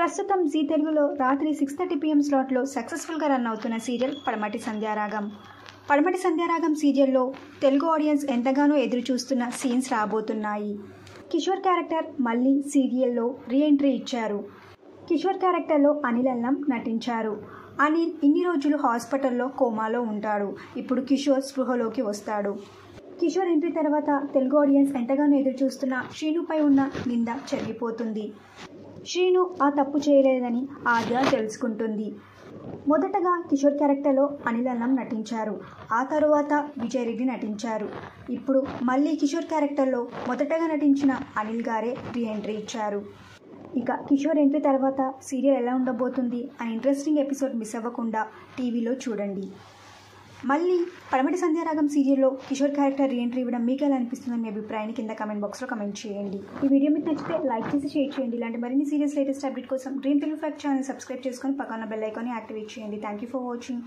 ప్రస్తుతం జీ తెలుగులో రాత్రి 6:30 PM స్లాట్లో సక్సెస్ఫుల్గా రన్ అవుతున్న సీరియల్ పడమటి సంధ్యారాగం. పడమటి సంధ్యారాగం సీరియల్లో తెలుగు ఆడియన్స్ ఎంతగానో ఎదురు చూస్తున్న సీన్స్ రాబోతున్నాయి. కిషోర్ క్యారెక్టర్ మళ్ళీ సీరియల్లో రీఎంట్రీ ఇచ్చారు. కిషోర్ క్యారెక్టర్లో అనిల్ అల్లం నటించారు. అనిల్ ఇన్ని రోజులు హాస్పిటల్లో కోమాలో ఉంటాడు. ఇప్పుడు కిషోర్ స్పృహలోకి వస్తాడు. కిషోర్ ఎంట్రీ తర్వాత తెలుగు ఆడియన్స్ ఎంతగానో ఎదురు చూస్తున్న శ్రీనుపై ఉన్న నింద చెరిగిపోతుంది. శ్రీను ఆ తప్పు చేయలేదని ఆద్య తెలుసుకుంటుంది. మొదటగా కిషోర్ క్యారెక్టర్లో అనిల్ అల్లం నటించారు. ఆ తరువాత విజయ్ రెడ్డి నటించారు. ఇప్పుడు మళ్ళీ కిషోర్ క్యారెక్టర్లో మొదటగా నటించిన అనిల్ గారే రీఎంట్రీ ఇచ్చారు. ఇక కిషోర్ ఎంట్రీ తర్వాత సీరియల్ ఎలా ఉండబోతుంది అని ఇంట్రెస్టింగ్ ఎపిసోడ్ మిస్ అవ్వకుండా టీవీలో చూడండి. మళ్ళీ పడమటి సంధ్యారాగం సీరియల్లో కిషోర్ క్యారెక్టర్ రీఎంట్రీ ఇవ్వడం మీకు ఎలా అనిపిస్తుందని మీ అభిప్రాయాన్ని కింద కామెంట్ బాక్స్లో కామెంట్ చేయండి. ఈ వీడియో మీకు నచ్చితే లైక్ చేసి షేర్ చేయండి. ఇలాంటి మరిన్ని సీరియల్స్ లేటెస్ట్ అప్డేట్ కోసం dream Telugu fact channel subscribe చేసుకొని పక్కన బెల్ ఐకాన్ని యాక్టివేట్ చేయండి. Thank you for watching.